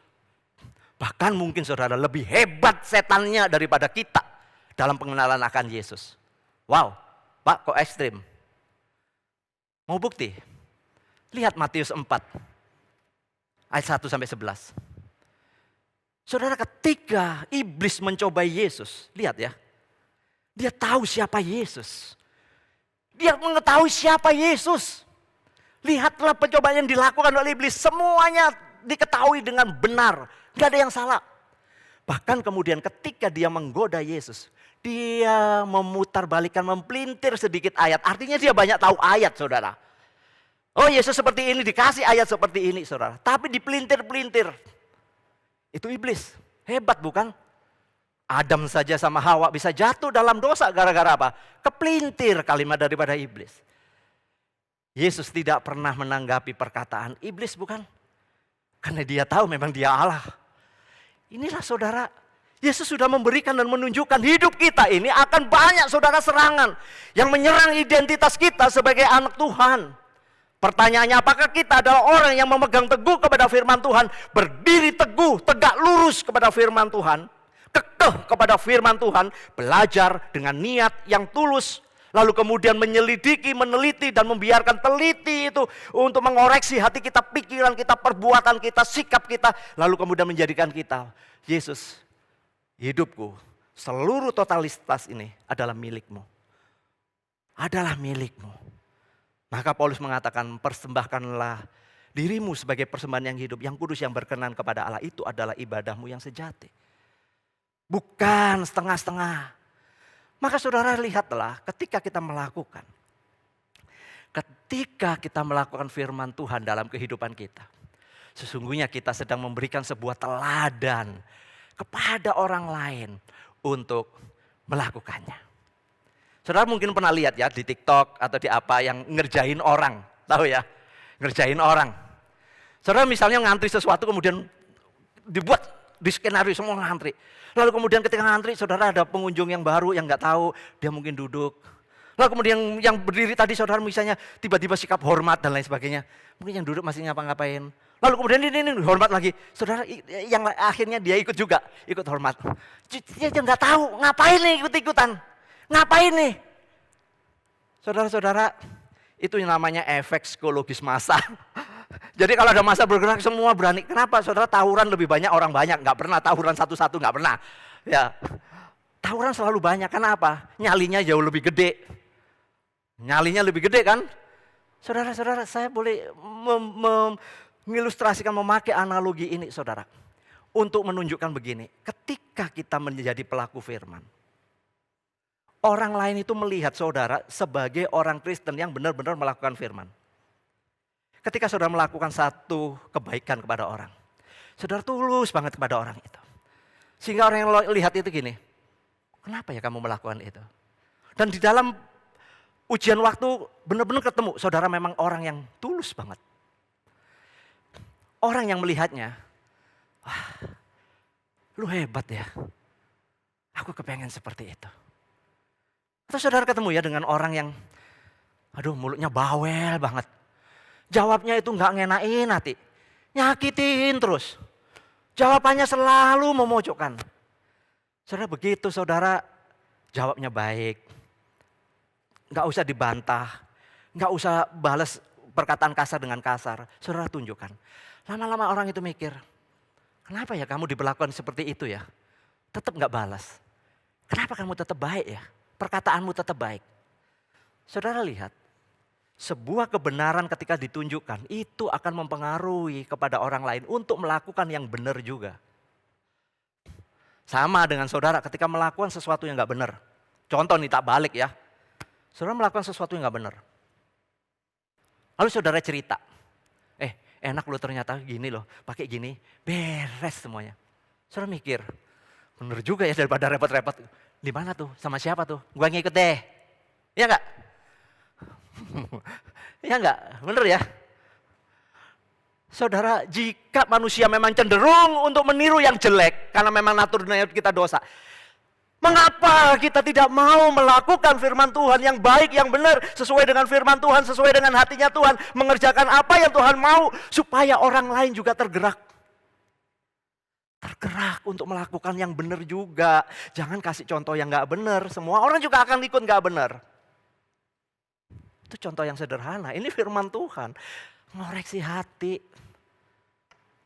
Bahkan mungkin saudara lebih hebat setannya daripada kita dalam pengenalan akan Yesus. Wow, Pak kok ekstrim? Mau bukti? Lihat Matius 4 ayat 1 sampai 11. Saudara, ketika iblis mencobai Yesus, lihat ya. Dia tahu siapa Yesus. Dia mengetahui siapa Yesus. Lihatlah pencobaan yang dilakukan oleh iblis, semuanya diketahui dengan benar. Gak ada yang salah. Bahkan kemudian ketika dia menggoda Yesus, dia memutarbalikkan, mempelintir sedikit ayat. Artinya dia banyak tahu ayat, saudara. Oh, Yesus seperti ini, dikasih ayat seperti ini, saudara. Tapi dipelintir-pelintir. Itu iblis. Hebat bukan? Adam saja sama Hawa bisa jatuh dalam dosa gara-gara apa? Kepelintir kalimat daripada iblis. Yesus tidak pernah menanggapi perkataan iblis bukan? Karena dia tahu memang dia Allah. Inilah saudara, Yesus sudah memberikan dan menunjukkan hidup kita ini akan banyak saudara serangan yang menyerang identitas kita sebagai anak Tuhan. Pertanyaannya, apakah kita adalah orang yang memegang teguh kepada firman Tuhan, berdiri teguh, tegak lurus kepada firman Tuhan, kekeh kepada firman Tuhan, belajar dengan niat yang tulus, lalu kemudian menyelidiki, meneliti dan membiarkan teliti itu untuk mengoreksi hati kita, pikiran kita, perbuatan kita, sikap kita, lalu kemudian menjadikan kita, Yesus, hidupku, seluruh totalitas ini adalah milikmu. Adalah milikmu. Maka Paulus mengatakan, persembahkanlah dirimu sebagai persembahan yang hidup, yang kudus, yang berkenan kepada Allah. Itu adalah ibadahmu yang sejati. Bukan setengah-setengah. Maka saudara lihatlah ketika kita melakukan firman Tuhan dalam kehidupan kita. Sesungguhnya kita sedang memberikan sebuah teladan kepada orang lain untuk melakukannya. Saudara mungkin pernah lihat ya di TikTok atau di apa yang ngerjain orang. Tahu ya, ngerjain orang. Saudara misalnya ngantri sesuatu kemudian dibuat di skenario semua ngantri. Lalu kemudian ketika ngantri saudara ada pengunjung yang baru yang nggak tahu, dia mungkin duduk. Lalu kemudian yang berdiri tadi saudara misalnya tiba-tiba sikap hormat dan lain sebagainya. Mungkin yang duduk masih ngapa-ngapain. Lalu kemudian ini hormat lagi. Saudara yang akhirnya dia ikut juga, ikut hormat. Dia nggak tahu ngapain nih ikut-ikutan. Ngapain nih? Saudara-saudara, itu yang namanya efek psikologis massa. Jadi kalau ada massa bergerak semua berani. Kenapa? Saudara tawuran lebih banyak orang banyak. Nggak pernah tawuran satu-satu, nggak pernah. Ya, tawuran selalu banyak. Kenapa? Nyalinya jauh lebih gede. Nyalinya lebih gede kan? Saudara-saudara, saya boleh mengilustrasikan, memakai analogi ini saudara. Untuk menunjukkan begini, ketika kita menjadi pelaku firman. Orang lain itu melihat saudara sebagai orang Kristen yang benar-benar melakukan firman. Ketika saudara melakukan satu kebaikan kepada orang, saudara tulus banget kepada orang itu. Sehingga orang yang lihat itu gini, kenapa ya kamu melakukan itu? Dan di dalam ujian waktu benar-benar ketemu, saudara memang orang yang tulus banget. Orang yang melihatnya, wah lu hebat ya, aku kepengen seperti itu. Atau saudara ketemu ya dengan orang yang, aduh mulutnya bawel banget. Jawabnya itu nggak ngenain hati, nyakitin terus. Jawabannya selalu memojokkan. Saudara begitu saudara jawabnya baik. Nggak usah dibantah, nggak usah balas perkataan kasar dengan kasar. Saudara tunjukkan. Lama-lama orang itu mikir, kenapa ya kamu diperlakukan seperti itu ya? Tetap nggak balas. Kenapa kamu tetap baik ya? Perkataanmu tetap baik. Saudara lihat, sebuah kebenaran ketika ditunjukkan itu akan mempengaruhi kepada orang lain untuk melakukan yang benar juga. Sama dengan saudara ketika melakukan sesuatu yang nggak benar. Contoh nih tak balik ya. Saudara melakukan sesuatu yang nggak benar. Lalu saudara cerita, enak loh ternyata gini loh, pakai gini, beres semuanya. Saudara mikir, bener juga ya daripada repot-repot. Di mana tuh? Sama siapa tuh? Gua ngikut deh. Iya enggak? Iya enggak? Bener ya? Saudara, jika manusia memang cenderung untuk meniru yang jelek, karena memang naturnya kita dosa. Mengapa kita tidak mau melakukan firman Tuhan yang baik, yang benar, sesuai dengan firman Tuhan, sesuai dengan hatinya Tuhan, mengerjakan apa yang Tuhan mau, supaya orang lain juga tergerak. Tergerak untuk melakukan yang benar juga. Jangan kasih contoh yang gak benar. Semua orang juga akan ikut gak benar. Itu contoh yang sederhana. Ini firman Tuhan. Ngoreksi hati.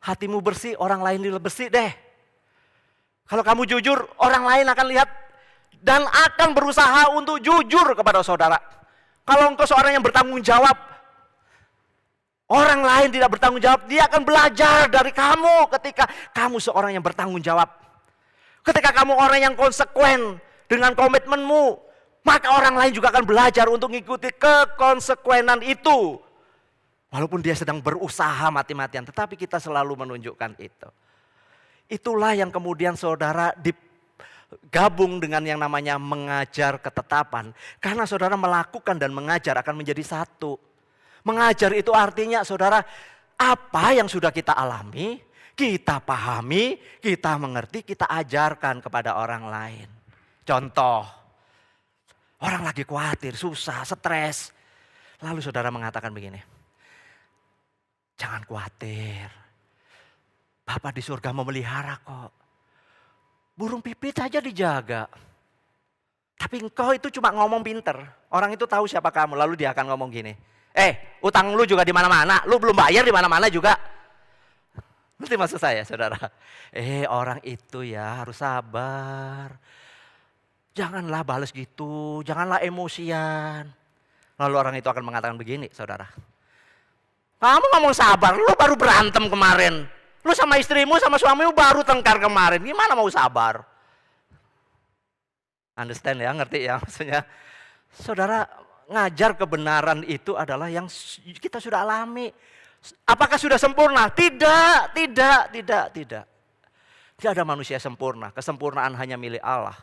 Hatimu bersih, orang lain juga bersih deh. Kalau kamu jujur, orang lain akan lihat. Dan akan berusaha untuk jujur kepada saudara. Kalau engkau seorang yang bertanggung jawab, orang lain tidak bertanggung jawab, dia akan belajar dari kamu ketika kamu seorang yang bertanggung jawab. Ketika kamu orang yang konsekuen dengan komitmenmu, maka orang lain juga akan belajar untuk mengikuti kekonsekuenan itu. Walaupun dia sedang berusaha mati-matian, tetapi kita selalu menunjukkan itu. Itulah yang kemudian saudara digabung dengan yang namanya mengajar ketetapan. Karena saudara melakukan dan mengajar akan menjadi satu. Mengajar itu artinya saudara, apa yang sudah kita alami, kita pahami, kita mengerti, kita ajarkan kepada orang lain. Contoh, orang lagi khawatir, susah, stres. Lalu saudara mengatakan begini, jangan khawatir, Bapak di surga memelihara kok. Burung pipit saja dijaga. Tapi engkau itu cuma ngomong pinter. Orang itu tahu siapa kamu, lalu dia akan ngomong gini, utang lu juga di mana-mana, lu belum bayar di mana-mana juga. Ngerti maksud saya, saudara? Orang itu ya harus sabar. Janganlah balas gitu, janganlah emosian. Lalu orang itu akan mengatakan begini, saudara. Kamu ngomong sabar, lu baru berantem kemarin. Lu sama istrimu, sama suamimu baru tengkar kemarin. Gimana mau sabar? Understand ya, ngerti ya maksudnya. Saudara, ngajar kebenaran itu adalah yang kita sudah alami. Apakah sudah sempurna? Tidak. Tidak ada manusia sempurna, kesempurnaan hanya milik Allah.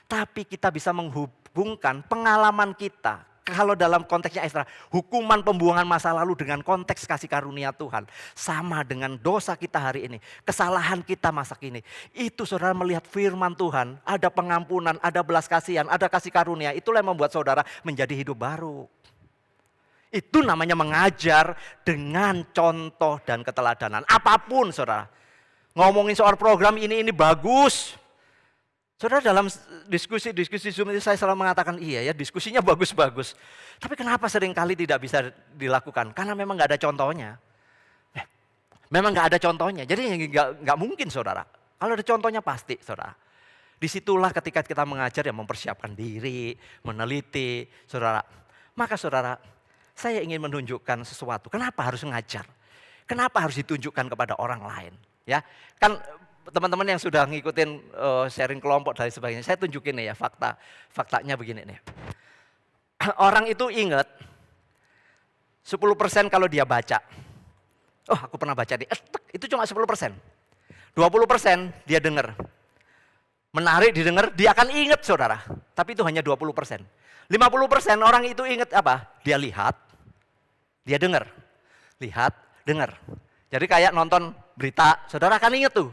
Tapi kita bisa menghubungkan pengalaman kita. Kalau dalam konteksnya Esra, hukuman pembuangan masa lalu dengan konteks kasih karunia Tuhan. Sama dengan dosa kita hari ini, kesalahan kita masa kini. Itu saudara melihat firman Tuhan, ada pengampunan, ada belas kasihan, ada kasih karunia. Itulah yang membuat saudara menjadi hidup baru. Itu namanya mengajar dengan contoh dan keteladanan. Apapun saudara. Ngomongin soal program ini bagus. Saudara, dalam diskusi Zoom itu saya selalu mengatakan iya ya, diskusinya bagus-bagus. Tapi kenapa seringkali tidak bisa dilakukan? Karena memang nggak ada contohnya. Memang nggak ada contohnya, jadi nggak mungkin saudara. Kalau ada contohnya pasti saudara. Disitulah ketika kita mengajar yang mempersiapkan diri, meneliti saudara. Maka saudara, saya ingin menunjukkan sesuatu. Kenapa harus mengajar? Kenapa harus ditunjukkan kepada orang lain? Ya, kan teman-teman yang sudah ngikutin sharing kelompok dan sebagainya, saya tunjukin nih ya faktanya begini nih. Orang itu ingat 10% kalau dia baca. Oh, aku pernah baca nih, itu cuma 10%. 20% dia dengar. Menarik didengar, dia akan ingat saudara. Tapi itu hanya 20%. 50% orang itu ingat apa? Dia lihat, dia dengar. Lihat, dengar. Jadi kayak nonton berita, saudara akan ingat tuh.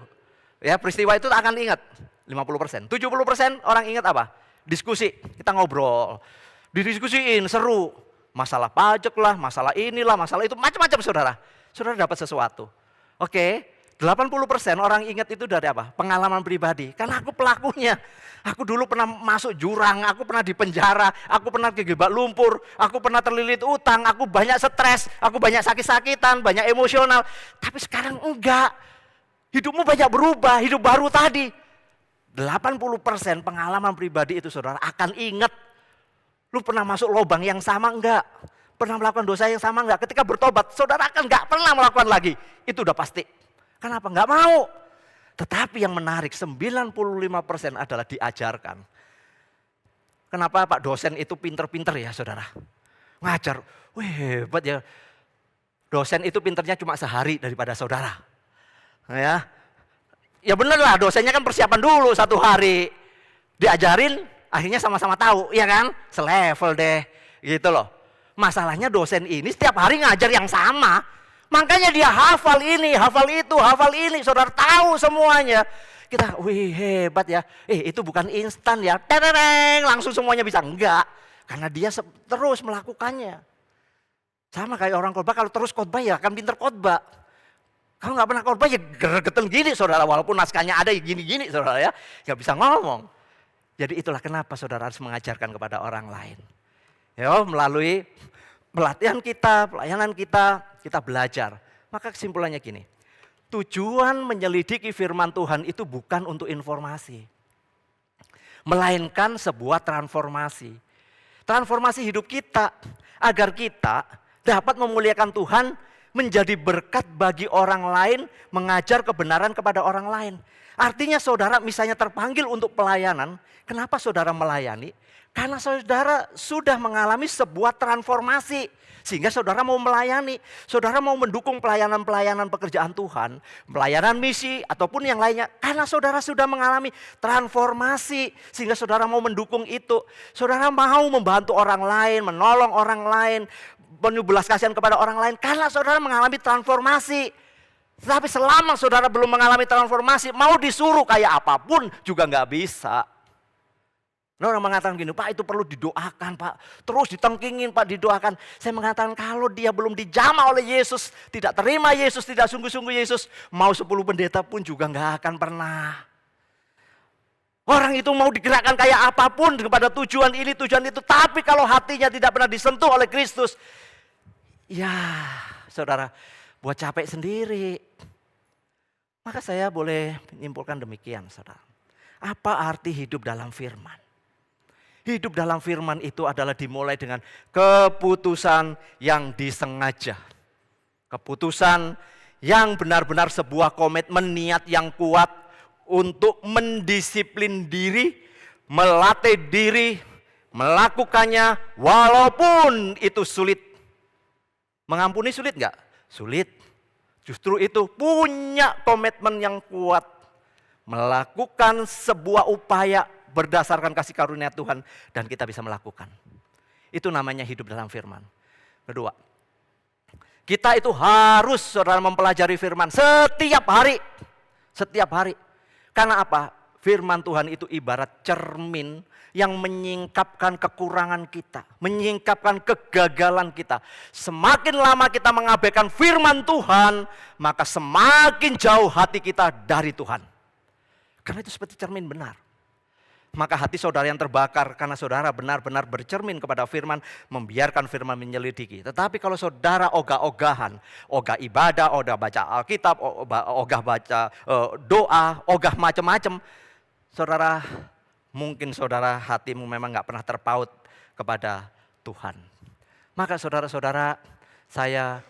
Ya, peristiwa itu akan ingat 50%. 70% orang ingat apa? Diskusi, kita ngobrol. Didiskusiin, seru. Masalah pajak lah, masalah inilah, masalah itu, macam-macam saudara. Saudara dapat sesuatu. Oke, 80% orang ingat itu dari apa? Pengalaman pribadi. Karena aku pelakunya. Aku dulu pernah masuk jurang, aku pernah di penjara, aku pernah kegibak lumpur, aku pernah terlilit utang, aku banyak stres, aku banyak sakit-sakitan, banyak emosional. Tapi sekarang enggak. Hidupmu banyak berubah, hidup baru tadi. 80% pengalaman pribadi itu saudara akan ingat. Lu pernah masuk lubang yang sama enggak? Pernah melakukan dosa yang sama enggak? Ketika bertobat, saudara akan enggak pernah melakukan lagi. Itu udah pasti. Kenapa? Enggak mau. Tetapi yang menarik, 95% adalah diajarkan. Kenapa Pak dosen itu pinter-pinter ya saudara? Ngajar, wih hebat ya. Dosen itu pinternya cuma sehari daripada saudara. Ya bener lah, dosennya kan persiapan dulu 1 hari. Diajarin, akhirnya sama-sama tahu, ya kan? Selevel deh, gitu loh. Masalahnya dosen ini setiap hari ngajar yang sama. Makanya dia hafal ini, hafal itu, hafal ini. Saudara tahu semuanya. Kita, wih hebat ya. Itu bukan instan ya. Tereng, langsung semuanya bisa. Enggak, karena dia terus melakukannya. Sama kayak orang khotbah, kalau terus khotbah ya akan pinter khotbah. Kalau nggak pernah khotbah ya gergeten gini saudara, walaupun naskahnya ada gini-gini saudara ya, nggak bisa ngomong. Jadi itulah kenapa saudara harus mengajarkan kepada orang lain. Ya, melalui pelatihan kita, pelayanan kita belajar. Maka kesimpulannya gini, tujuan menyelidiki firman Tuhan itu bukan untuk informasi. Melainkan sebuah transformasi. Transformasi hidup kita, agar kita dapat memuliakan Tuhan, menjadi berkat bagi orang lain, mengajar kebenaran kepada orang lain. Artinya saudara misalnya terpanggil untuk pelayanan, kenapa saudara melayani? Karena saudara sudah mengalami sebuah transformasi. Sehingga saudara mau melayani, saudara mau mendukung pelayanan-pelayanan pekerjaan Tuhan, pelayanan misi ataupun yang lainnya. Karena saudara sudah mengalami transformasi, sehingga saudara mau mendukung itu. Saudara mau membantu orang lain, menolong orang lain, penuh belas kasihan kepada orang lain. Karena saudara mengalami transformasi. Tapi selama saudara belum mengalami transformasi, mau disuruh kayak apapun juga nggak bisa. Nah, orang mengatakan gini, Pak itu perlu didoakan Pak. Terus ditengkingin Pak, didoakan. Saya mengatakan kalau dia belum dijamah oleh Yesus, tidak terima Yesus, tidak sungguh-sungguh Yesus, mau 10 pendeta pun juga nggak akan pernah. Orang itu mau digerakkan kayak apapun kepada tujuan ini, tujuan itu. Tapi kalau hatinya tidak pernah disentuh oleh Kristus, ya saudara buat capek sendiri. Maka saya boleh menyimpulkan demikian saudara. Apa arti hidup dalam firman? Hidup dalam firman itu adalah dimulai dengan keputusan yang disengaja. Keputusan yang benar-benar sebuah komitmen niat yang kuat untuk mendisiplin diri, melatih diri, melakukannya walaupun itu sulit. Mengampuni sulit enggak? Sulit. Justru itu punya komitmen yang kuat. Melakukan sebuah upaya berdasarkan kasih karunia Tuhan dan kita bisa melakukan. Itu namanya hidup dalam firman. Kedua, kita itu harus saudara mempelajari firman setiap hari. Setiap hari. Karena apa? Firman Tuhan itu ibarat cermin yang menyingkapkan kekurangan kita, menyingkapkan kegagalan kita. Semakin lama kita mengabaikan firman Tuhan, maka semakin jauh hati kita dari Tuhan. Karena itu seperti cermin benar. Maka hati saudara yang terbakar karena saudara benar-benar bercermin kepada firman, membiarkan firman menyelidiki. Tetapi kalau saudara ogah-ogahan, ogah ibadah, ogah baca Alkitab, ogah baca doa, ogah macam-macam, saudara mungkin saudara hatimu memang gak pernah terpaut kepada Tuhan. Maka saudara-saudara, saya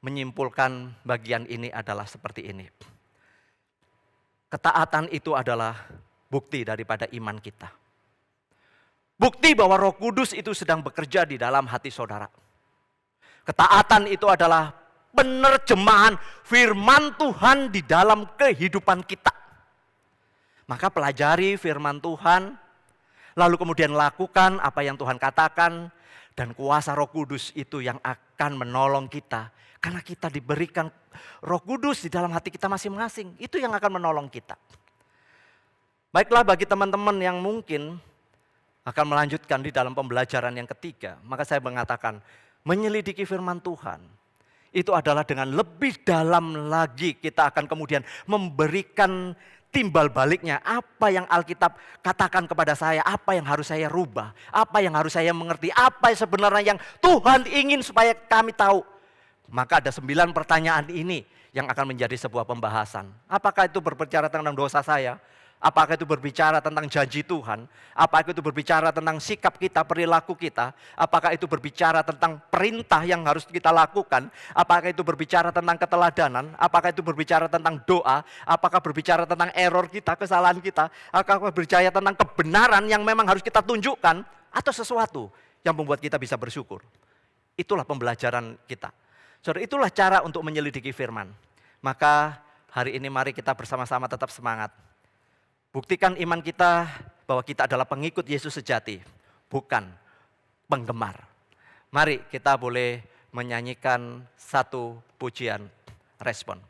menyimpulkan bagian ini adalah seperti ini. Ketaatan itu adalah bukti daripada iman kita. Bukti bahwa Roh Kudus itu sedang bekerja di dalam hati saudara. Ketaatan itu adalah penerjemahan firman Tuhan di dalam kehidupan kita. Maka pelajari firman Tuhan, lalu kemudian lakukan apa yang Tuhan katakan, dan kuasa Roh Kudus itu yang akan menolong kita. Karena kita diberikan Roh Kudus di dalam hati kita masing-masing, itu yang akan menolong kita. Baiklah, bagi teman-teman yang mungkin akan melanjutkan di dalam pembelajaran yang ketiga, maka saya mengatakan menyelidiki firman Tuhan itu adalah dengan lebih dalam lagi kita akan kemudian memberikan timbal baliknya. Apa yang Alkitab katakan kepada saya, apa yang harus saya rubah, apa yang harus saya mengerti, apa yang sebenarnya yang Tuhan ingin supaya kami tahu. Maka ada 9 pertanyaan ini yang akan menjadi sebuah pembahasan. Apakah itu berbicara tentang dosa saya? Apakah itu berbicara tentang janji Tuhan? Apakah itu berbicara tentang sikap kita, perilaku kita? Apakah itu berbicara tentang perintah yang harus kita lakukan? Apakah itu berbicara tentang keteladanan? Apakah itu berbicara tentang doa? Apakah berbicara tentang error kita, kesalahan kita? Apakah berbicara tentang kebenaran yang memang harus kita tunjukkan? Atau sesuatu yang membuat kita bisa bersyukur? Itulah pembelajaran kita. Saudara, itulah cara untuk menyelidiki firman. Maka hari ini mari kita bersama-sama tetap semangat. Buktikan iman kita bahwa kita adalah pengikut Yesus sejati, bukan penggemar. Mari kita boleh menyanyikan satu pujian respon.